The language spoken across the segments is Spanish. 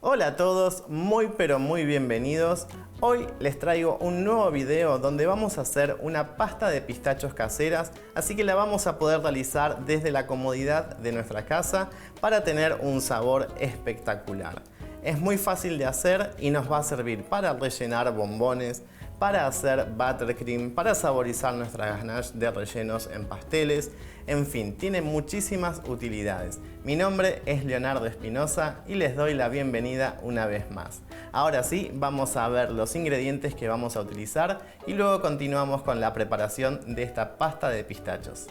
Hola a todos, muy pero muy bienvenidos. Hoy les traigo un nuevo video donde vamos a hacer una pasta de pistachos caseras, así que la vamos a poder realizar desde la comodidad de nuestra casa para tener un sabor espectacular. Es muy fácil de hacer y nos va a servir para rellenar bombones, para hacer buttercream, para saborizar nuestra ganache de rellenos en pasteles, en fin, tiene muchísimas utilidades. Mi nombre es Leonardo Espinosa y les doy la bienvenida una vez más. Ahora sí, vamos a ver los ingredientes que vamos a utilizar y luego continuamos con la preparación de esta pasta de pistachos.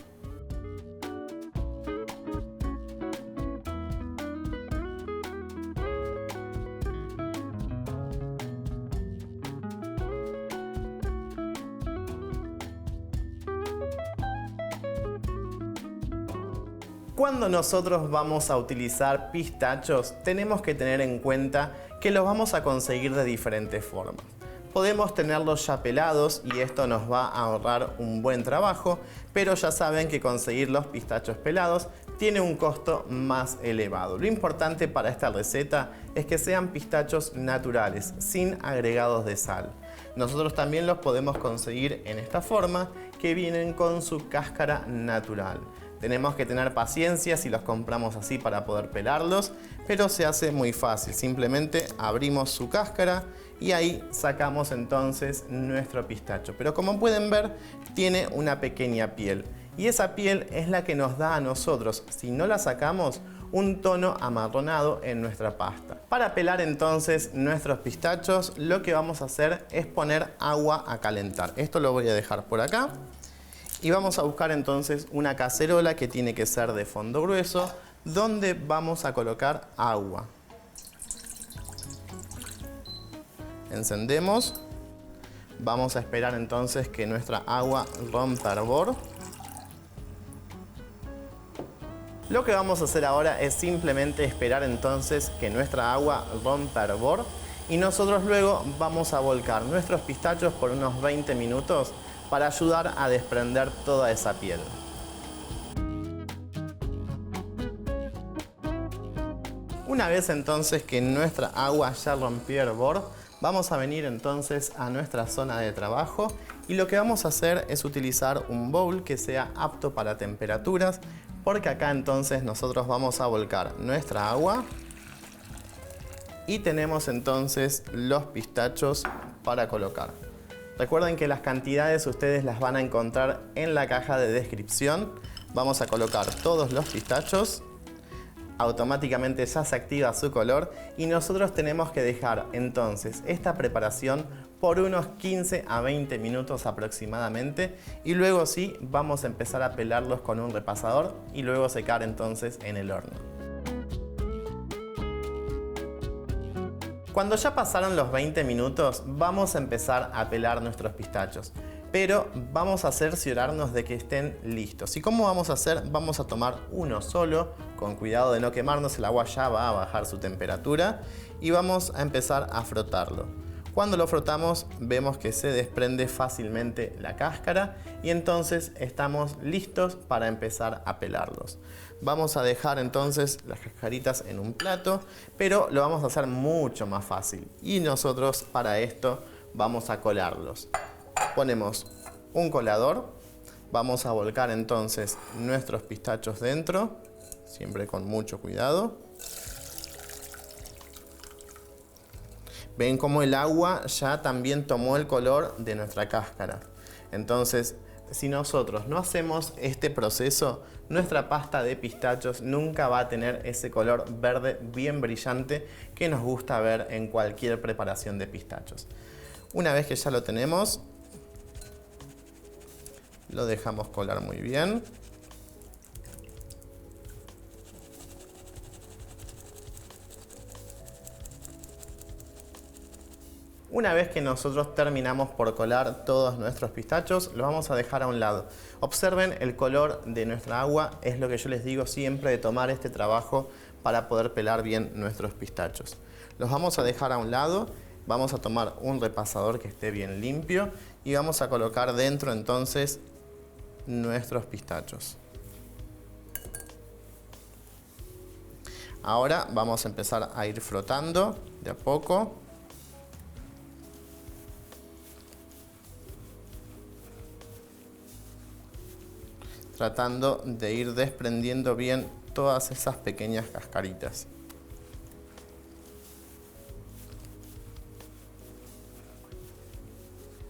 Cuando nosotros vamos a utilizar pistachos, tenemos que tener en cuenta que los vamos a conseguir de diferentes formas. Podemos tenerlos ya pelados y esto nos va a ahorrar un buen trabajo, pero ya saben que conseguir los pistachos pelados tiene un costo más elevado. Lo importante para esta receta es que sean pistachos naturales, sin agregados de sal. Nosotros también los podemos conseguir en esta forma, que vienen con su cáscara natural. Tenemos que tener paciencia si los compramos así para poder pelarlos, pero se hace muy fácil. Simplemente abrimos su cáscara y ahí sacamos entonces nuestro pistacho. Pero como pueden ver, tiene una pequeña piel. Y esa piel es la que nos da a nosotros, si no la sacamos, un tono amarronado en nuestra pasta. Para pelar entonces nuestros pistachos, lo que vamos a hacer es poner agua a calentar. Esto lo voy a dejar por acá. Y vamos a buscar entonces una cacerola que tiene que ser de fondo grueso, donde vamos a colocar agua. Encendemos. Vamos a esperar entonces que nuestra agua rompa hervor. Lo que vamos a hacer ahora es simplemente esperar entonces que nuestra agua rompa hervor y nosotros luego vamos a volcar nuestros pistachos por unos 20 minutos para ayudar a desprender toda esa piel. Una vez entonces que nuestra agua ya rompió hervor, vamos a venir entonces a nuestra zona de trabajo y lo que vamos a hacer es utilizar un bowl que sea apto para temperaturas, porque acá entonces nosotros vamos a volcar nuestra agua y tenemos entonces los pistachos para colocar. Recuerden que las cantidades ustedes las van a encontrar en la caja de descripción. Vamos a colocar todos los pistachos. Automáticamente ya se activa su color y nosotros tenemos que dejar entonces esta preparación por unos 15 a 20 minutos aproximadamente y luego sí vamos a empezar a pelarlos con un repasador y luego secar entonces en el horno. Cuando ya pasaron los 20 minutos, vamos a empezar a pelar nuestros pistachos, pero vamos a cerciorarnos de que estén listos. ¿Y cómo vamos a hacer? Vamos a tomar uno solo, con cuidado de no quemarnos, el agua ya va a bajar su temperatura y vamos a empezar a frotarlo. Cuando lo frotamos vemos que se desprende fácilmente la cáscara y entonces estamos listos para empezar a pelarlos. Vamos a dejar entonces las cascaritas en un plato, pero lo vamos a hacer mucho más fácil y nosotros para esto vamos a colarlos. Ponemos un colador, vamos a volcar entonces nuestros pistachos dentro, siempre con mucho cuidado. Ven cómo el agua ya también tomó el color de nuestra cáscara. Entonces, si nosotros no hacemos este proceso, nuestra pasta de pistachos nunca va a tener ese color verde bien brillante que nos gusta ver en cualquier preparación de pistachos. Una vez que ya lo tenemos, lo dejamos colar muy bien. Una vez que nosotros terminamos por colar todos nuestros pistachos, los vamos a dejar a un lado. Observen el color de nuestra agua, es lo que yo les digo siempre de tomar este trabajo para poder pelar bien nuestros pistachos. Los vamos a dejar a un lado, vamos a tomar un repasador que esté bien limpio y vamos a colocar dentro entonces nuestros pistachos. Ahora vamos a empezar a ir frotando de a poco. Tratando de ir desprendiendo bien todas esas pequeñas cascaritas.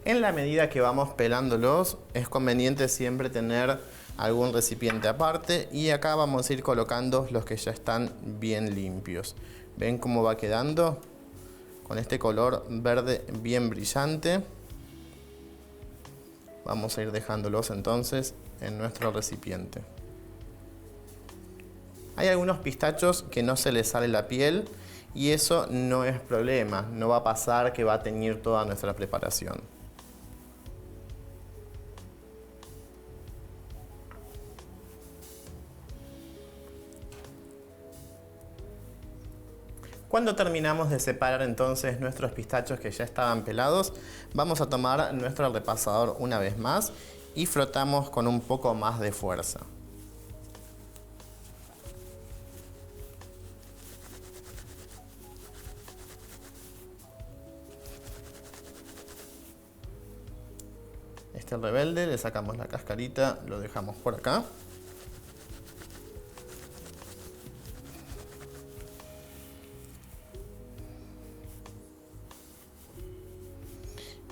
En la medida que vamos pelándolos, es conveniente siempre tener algún recipiente aparte y acá vamos a ir colocando los que ya están bien limpios. ¿Ven cómo va quedando? Con este color verde bien brillante. Vamos a ir dejándolos entonces en nuestro recipiente. Hay algunos pistachos que no se les sale la piel y eso no es problema, no va a pasar que va a teñir toda nuestra preparación. Cuando terminamos de separar entonces nuestros pistachos que ya estaban pelados, vamos a tomar nuestro repasador una vez más y frotamos con un poco más de fuerza. Este rebelde le sacamos la cascarita, lo dejamos por acá.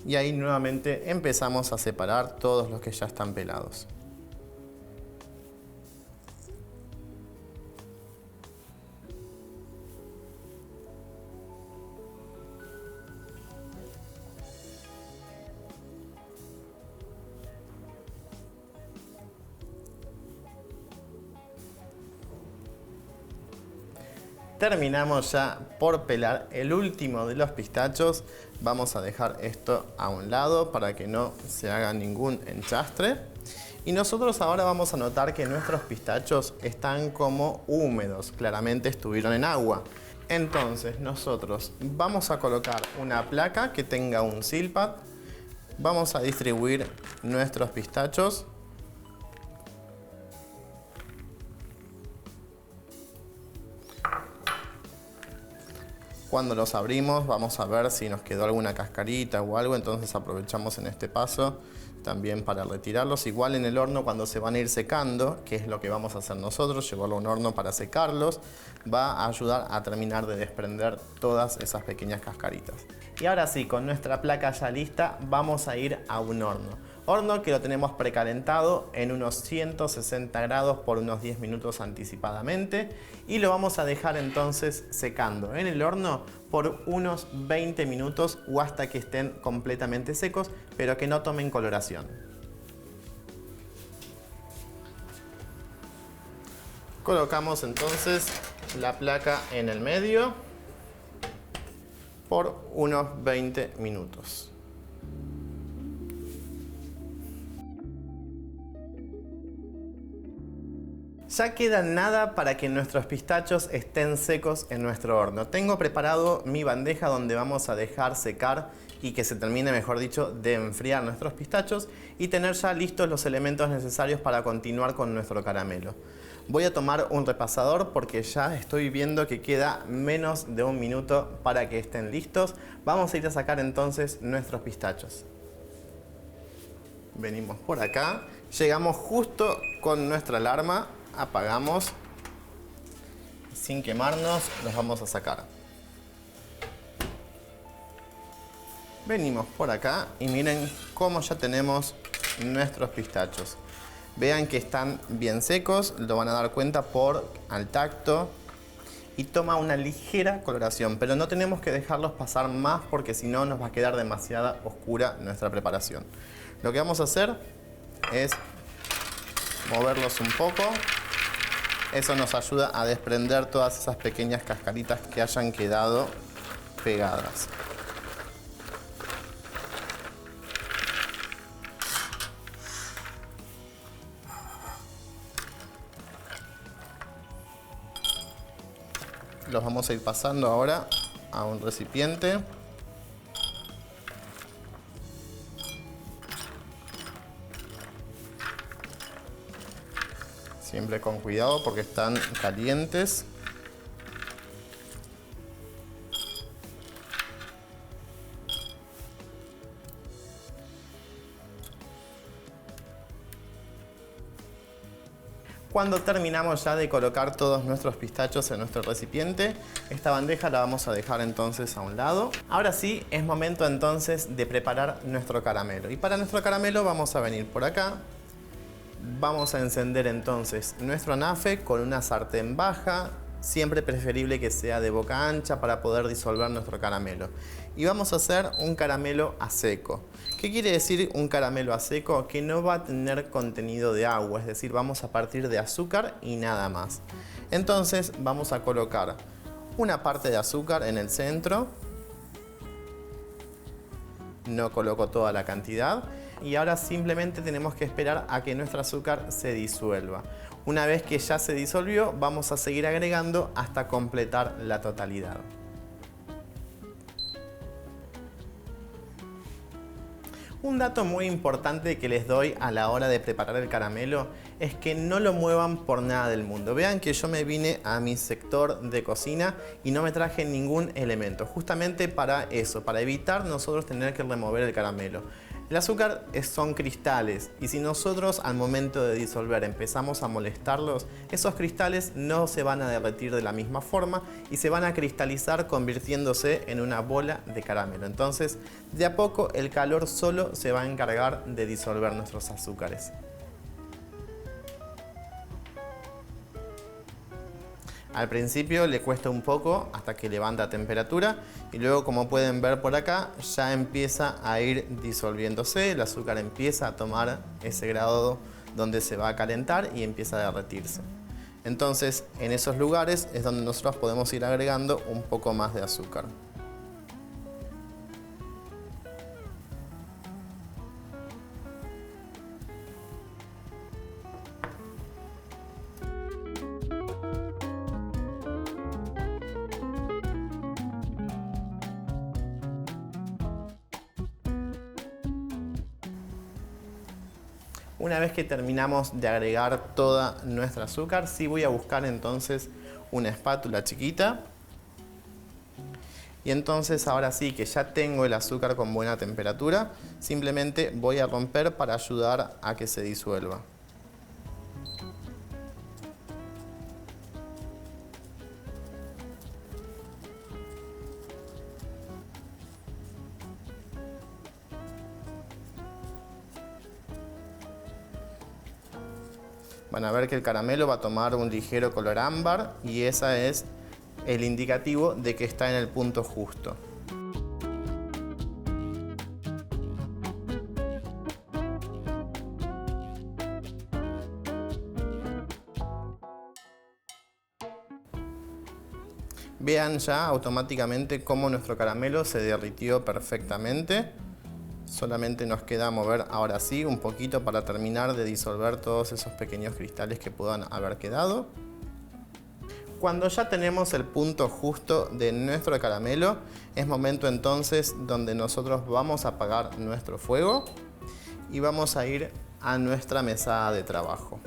Y ahí nuevamente empezamos a separar todos los que ya están pelados. Terminamos ya por pelar el último de los pistachos. Vamos a dejar esto a un lado para que no se haga ningún enchastre. Y nosotros ahora vamos a notar que nuestros pistachos están como húmedos, claramente estuvieron en agua. Entonces nosotros vamos a colocar una placa que tenga un silpad. Vamos a distribuir nuestros pistachos. Cuando los abrimos vamos a ver si nos quedó alguna cascarita o algo, entonces aprovechamos en este paso también para retirarlos. Igual en el horno cuando se van a ir secando, que es lo que vamos a hacer nosotros, llevarlo a un horno para secarlos, va a ayudar a terminar de desprender todas esas pequeñas cascaritas. Y ahora sí, con nuestra placa ya lista, vamos a ir a un horno. Horno que lo tenemos precalentado en unos 160 grados por unos 10 minutos anticipadamente y lo vamos a dejar entonces secando en el horno por unos 20 minutos o hasta que estén completamente secos, pero que no tomen coloración. Colocamos entonces la placa en el medio por unos 20 minutos. Ya queda nada para que nuestros pistachos estén secos en nuestro horno. Tengo preparado mi bandeja donde vamos a dejar secar y que se termine, mejor dicho, de enfriar nuestros pistachos y tener ya listos los elementos necesarios para continuar con nuestro caramelo. Voy a tomar un repasador porque ya estoy viendo que queda menos de un minuto para que estén listos. Vamos a ir a sacar entonces nuestros pistachos. Venimos por acá, llegamos justo con nuestra alarma. Apagamos, sin quemarnos, los vamos a sacar. Venimos por acá y miren cómo ya tenemos nuestros pistachos. Vean que están bien secos, lo van a dar cuenta por al tacto y toma una ligera coloración, pero no tenemos que dejarlos pasar más porque si no nos va a quedar demasiado oscura nuestra preparación. Lo que vamos a hacer es moverlos un poco. Eso nos ayuda a desprender todas esas pequeñas cascaritas que hayan quedado pegadas. Los vamos a ir pasando ahora a un recipiente. Siempre con cuidado porque están calientes. Cuando terminamos ya de colocar todos nuestros pistachos en nuestro recipiente, esta bandeja la vamos a dejar entonces a un lado. Ahora sí, es momento entonces de preparar nuestro caramelo. Y para nuestro caramelo vamos a venir por acá. Vamos a encender entonces nuestro anafe con una sartén baja, siempre preferible que sea de boca ancha para poder disolver nuestro caramelo. Y vamos a hacer un caramelo a seco. ¿Qué quiere decir un caramelo a seco? Que no va a tener contenido de agua, es decir, vamos a partir de azúcar y nada más. Entonces vamos a colocar una parte de azúcar en el centro. No coloco toda la cantidad. Y ahora simplemente tenemos que esperar a que nuestro azúcar se disuelva. Una vez que ya se disolvió, vamos a seguir agregando hasta completar la totalidad. Un dato muy importante que les doy a la hora de preparar el caramelo es que no lo muevan por nada del mundo. Vean que yo me vine a mi sector de cocina y no me traje ningún elemento, justamente para eso, para evitar nosotros tener que remover el caramelo. El azúcar son cristales y si nosotros al momento de disolver empezamos a molestarlos, esos cristales no se van a derretir de la misma forma y se van a cristalizar convirtiéndose en una bola de caramelo. Entonces, de a poco el calor solo se va a encargar de disolver nuestros azúcares. Al principio le cuesta un poco hasta que levanta temperatura y luego, como pueden ver por acá, ya empieza a ir disolviéndose, el azúcar empieza a tomar ese grado donde se va a calentar y empieza a derretirse. Entonces, en esos lugares es donde nosotros podemos ir agregando un poco más de azúcar. Una vez que terminamos de agregar toda nuestra azúcar, sí voy a buscar entonces una espátula chiquita. Y entonces ahora sí que ya tengo el azúcar con buena temperatura, simplemente voy a romper para ayudar a que se disuelva. Van a ver que el caramelo va a tomar un ligero color ámbar y ese es el indicativo de que está en el punto justo. Vean ya automáticamente cómo nuestro caramelo se derritió perfectamente. Solamente nos queda mover ahora sí un poquito para terminar de disolver todos esos pequeños cristales que puedan haber quedado. Cuando ya tenemos el punto justo de nuestro caramelo, es momento entonces donde nosotros vamos a apagar nuestro fuego y vamos a ir a nuestra mesada de trabajo.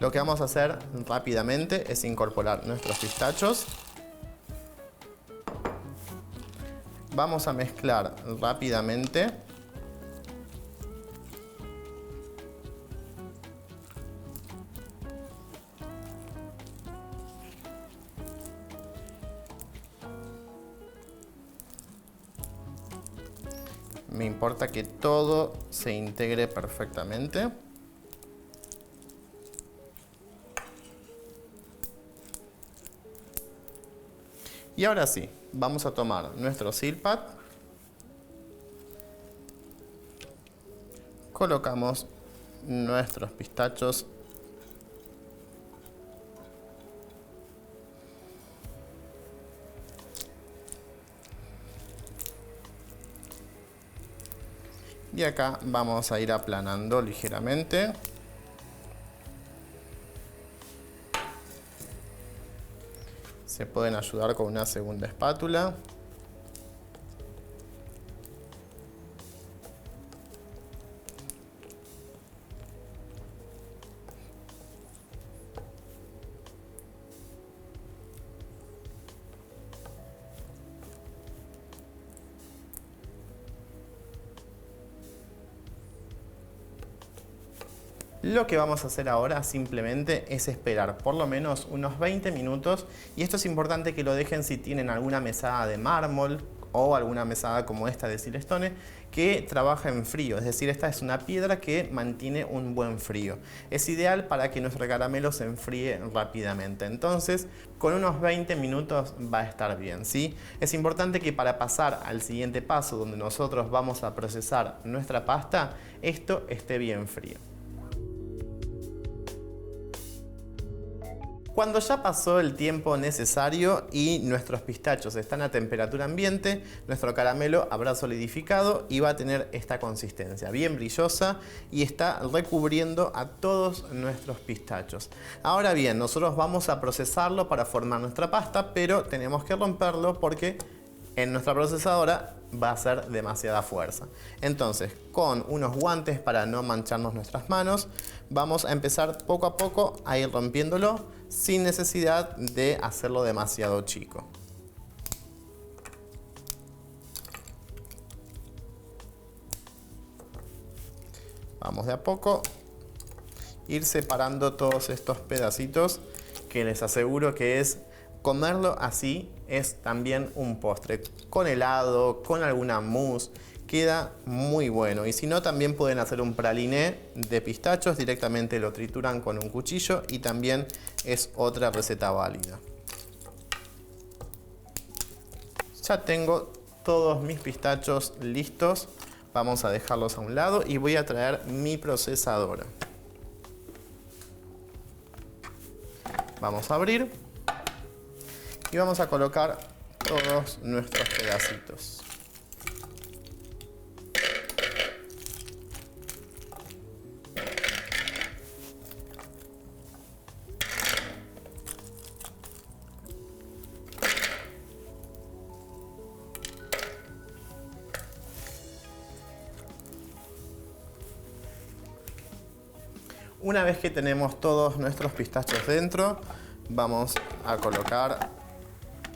Lo que vamos a hacer rápidamente es incorporar nuestros pistachos. Vamos a mezclar rápidamente. Me importa que todo se integre perfectamente. Y ahora sí, vamos a tomar nuestro silpat, colocamos nuestros pistachos y acá vamos a ir aplanando ligeramente. Se pueden ayudar con una segunda espátula. Lo que vamos a hacer ahora simplemente es esperar por lo menos unos 20 minutos y esto es importante que lo dejen si tienen alguna mesada de mármol o alguna mesada como esta de Silestone que trabaja en frío, es decir, esta es una piedra que mantiene un buen frío. Es ideal para que nuestro caramelo se enfríe rápidamente, entonces con unos 20 minutos va a estar bien, ¿sí? Es importante que para pasar al siguiente paso donde nosotros vamos a procesar nuestra pasta, esto esté bien frío. Cuando ya pasó el tiempo necesario y nuestros pistachos están a temperatura ambiente, nuestro caramelo habrá solidificado y va a tener esta consistencia bien brillosa y está recubriendo a todos nuestros pistachos. Ahora bien, nosotros vamos a procesarlo para formar nuestra pasta, pero tenemos que romperlo porque en nuestra procesadora va a ser demasiada fuerza. Entonces, con unos guantes para no mancharnos nuestras manos, vamos a empezar poco a poco a ir rompiéndolo sin necesidad de hacerlo demasiado chico. Vamos de a poco ir separando todos estos pedacitos que les aseguro que es comerlo así es también un postre, con helado, con alguna mousse, queda muy bueno. Y si no, también pueden hacer un praliné de pistachos, directamente lo trituran con un cuchillo y también es otra receta válida. Ya tengo todos mis pistachos listos, vamos a dejarlos a un lado y voy a traer mi procesadora. Vamos a abrir y vamos a colocar todos nuestros pedacitos. Una vez que tenemos todos nuestros pistachos dentro, vamos a colocar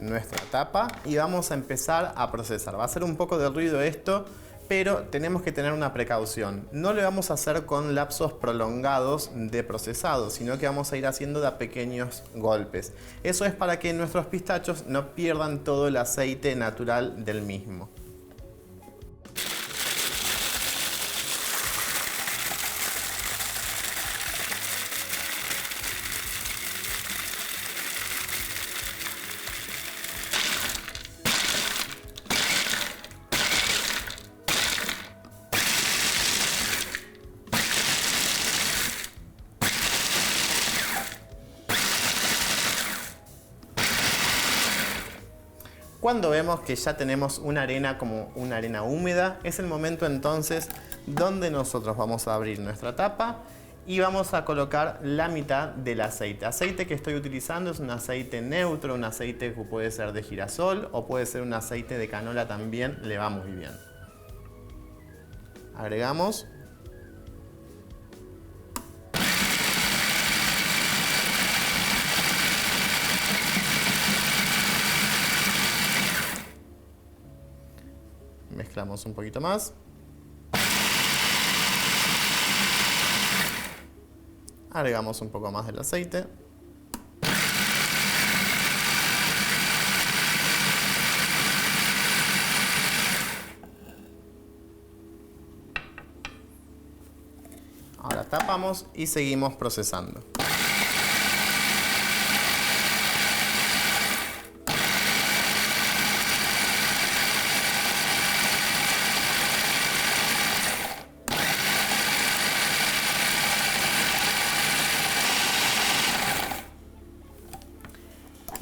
nuestra tapa y vamos a empezar a procesar. Va a hacer un poco de ruido esto, pero tenemos que tener una precaución. No lo vamos a hacer con lapsos prolongados de procesado, sino que vamos a ir haciendo de a pequeños golpes. Eso es para que nuestros pistachos no pierdan todo el aceite natural del mismo. Cuando vemos que ya tenemos una arena como una arena húmeda, es el momento entonces donde nosotros vamos a abrir nuestra tapa y vamos a colocar la mitad del aceite. Aceite que estoy utilizando es un aceite neutro, un aceite que puede ser de girasol o puede ser un aceite de canola también, le va muy bien. Agregamos. Mezclamos un poquito más. Agregamos un poco más del aceite. Ahora tapamos y seguimos procesando.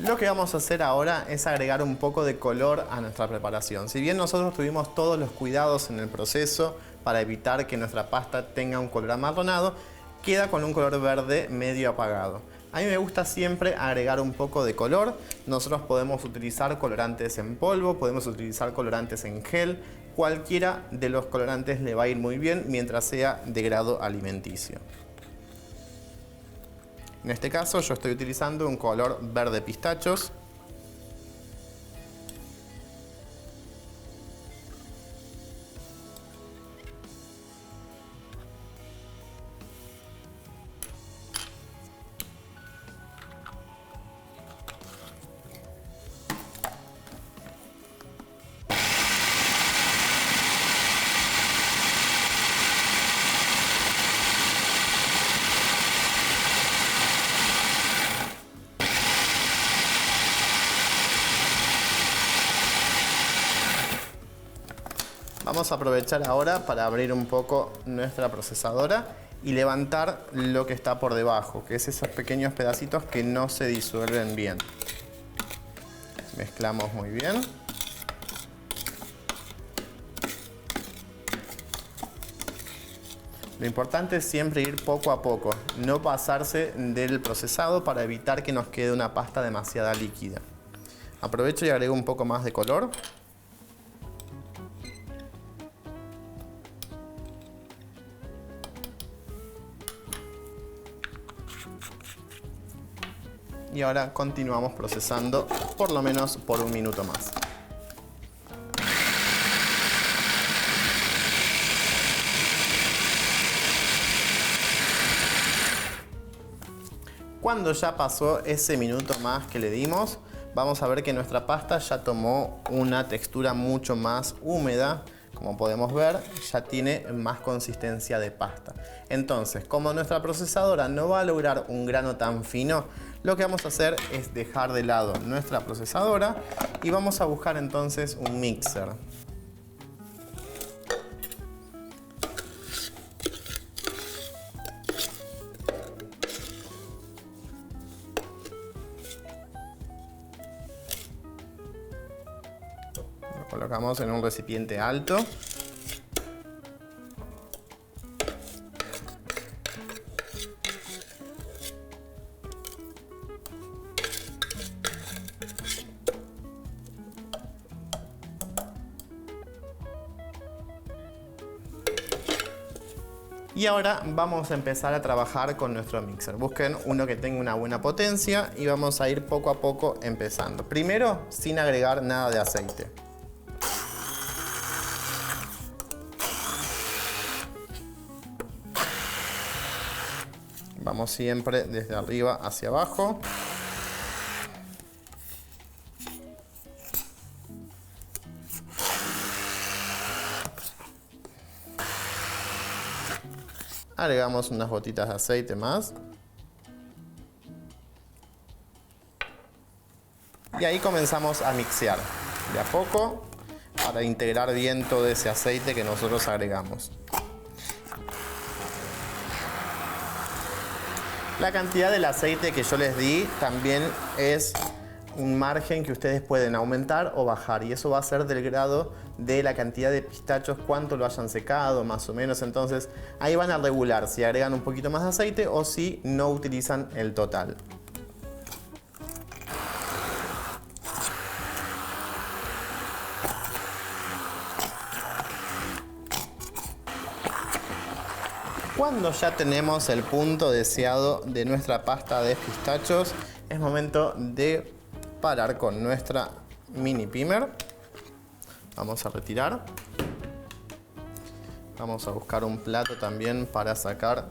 Lo que vamos a hacer ahora es agregar un poco de color a nuestra preparación. Si bien nosotros tuvimos todos los cuidados en el proceso para evitar que nuestra pasta tenga un color amarronado, queda con un color verde medio apagado. A mí me gusta siempre agregar un poco de color. Nosotros podemos utilizar colorantes en polvo, podemos utilizar colorantes en gel. Cualquiera de los colorantes le va a ir muy bien mientras sea de grado alimenticio. En este caso yo estoy utilizando un color verde pistachos. Vamos a aprovechar ahora para abrir un poco nuestra procesadora y levantar lo que está por debajo, que es esos pequeños pedacitos que no se disuelven bien. Mezclamos muy bien. Lo importante es siempre ir poco a poco, no pasarse del procesado para evitar que nos quede una pasta demasiado líquida. Aprovecho y agrego un poco más de color. Y ahora continuamos procesando por lo menos por un minuto más. Cuando ya pasó ese minuto más que le dimos, vamos a ver que nuestra pasta ya tomó una textura mucho más húmeda. Como podemos ver, ya tiene más consistencia de pasta. Entonces, como nuestra procesadora no va a lograr un grano tan fino, lo que vamos a hacer es dejar de lado nuestra procesadora y vamos a buscar entonces un mixer. Lo colocamos en un recipiente alto. Y ahora vamos a empezar a trabajar con nuestro mixer. Busquen uno que tenga una buena potencia y vamos a ir poco a poco empezando. Primero, sin agregar nada de aceite. Vamos siempre desde arriba hacia abajo. Agregamos unas gotitas de aceite más. Y ahí comenzamos a mixear de a poco para integrar bien todo ese aceite que nosotros agregamos. La cantidad del aceite que yo les di también es un margen que ustedes pueden aumentar o bajar, y eso va a ser del grado de la cantidad de pistachos, cuánto lo hayan secado más o menos. Entonces ahí van a regular si agregan un poquito más de aceite o si no utilizan el total. Cuando ya tenemos el punto deseado de nuestra pasta de pistachos, es momento de parar con nuestra mini pimer. Vamos a retirar. Vamos a buscar un plato también para sacar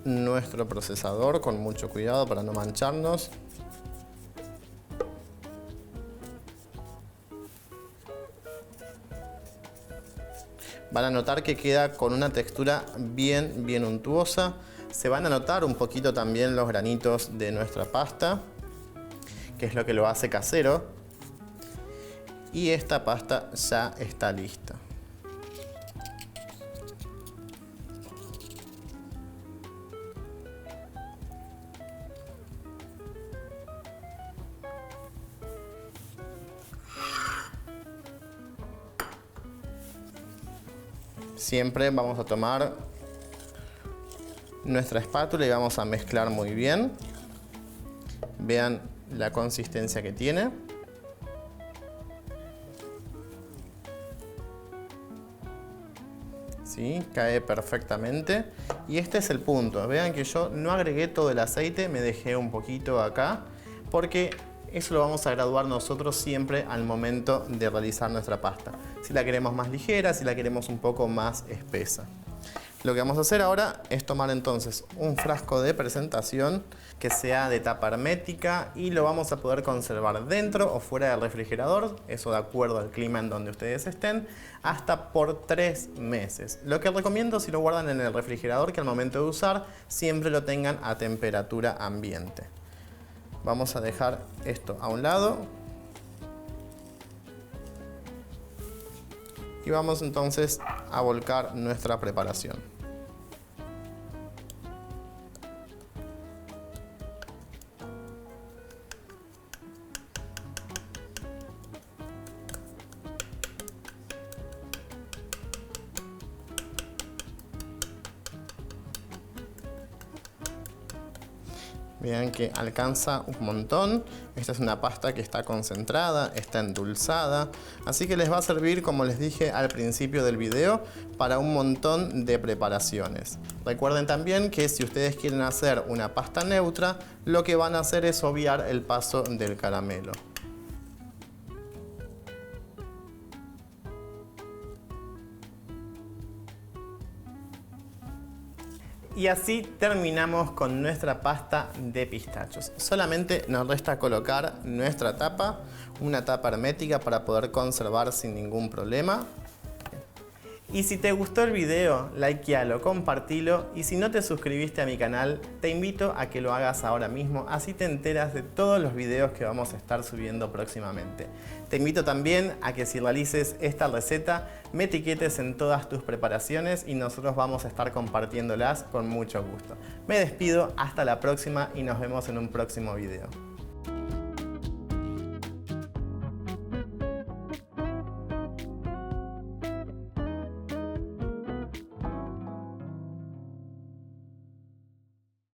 nuestro procesador con mucho cuidado para no mancharnos. Van a notar que queda con una textura bien untuosa. Se van a notar un poquito también los granitos de nuestra pasta, que es lo que lo hace casero. Y esta pasta ya está lista. Siempre vamos a tomar nuestra espátula y vamos a mezclar muy bien. Vean la consistencia que tiene. ¿Sí? Cae perfectamente. Y este es el punto. Vean que yo no agregué todo el aceite, me dejé un poquito acá, porque eso lo vamos a graduar nosotros siempre al momento de realizar nuestra pasta. Si la queremos más ligera, si la queremos un poco más espesa. Lo que vamos a hacer ahora es tomar entonces un frasco de presentación que sea de tapa hermética y lo vamos a poder conservar dentro o fuera del refrigerador, eso de acuerdo al clima en donde ustedes estén, hasta por 3 meses. Lo que recomiendo, si lo guardan en el refrigerador, que al momento de usar siempre lo tengan a temperatura ambiente. Vamos a dejar esto a un lado. y vamos entonces a volcar nuestra preparación. Vean que alcanza un montón. Esta es una pasta que está concentrada, está endulzada, así que les va a servir, como les dije al principio del video, para un montón de preparaciones. Recuerden también que si ustedes quieren hacer una pasta neutra, lo que van a hacer es obviar el paso del caramelo. Y así terminamos con nuestra pasta de pistachos. Solamente nos resta colocar nuestra tapa, una tapa hermética para poder conservar sin ningún problema. Y si te gustó el video, likealo, compartilo, y si no te suscribiste a mi canal, te invito a que lo hagas ahora mismo, así te enteras de todos los videos que vamos a estar subiendo próximamente. Te invito también a que si realices esta receta, me etiquetes en todas tus preparaciones y nosotros vamos a estar compartiéndolas con mucho gusto. Me despido, hasta la próxima y nos vemos en un próximo video.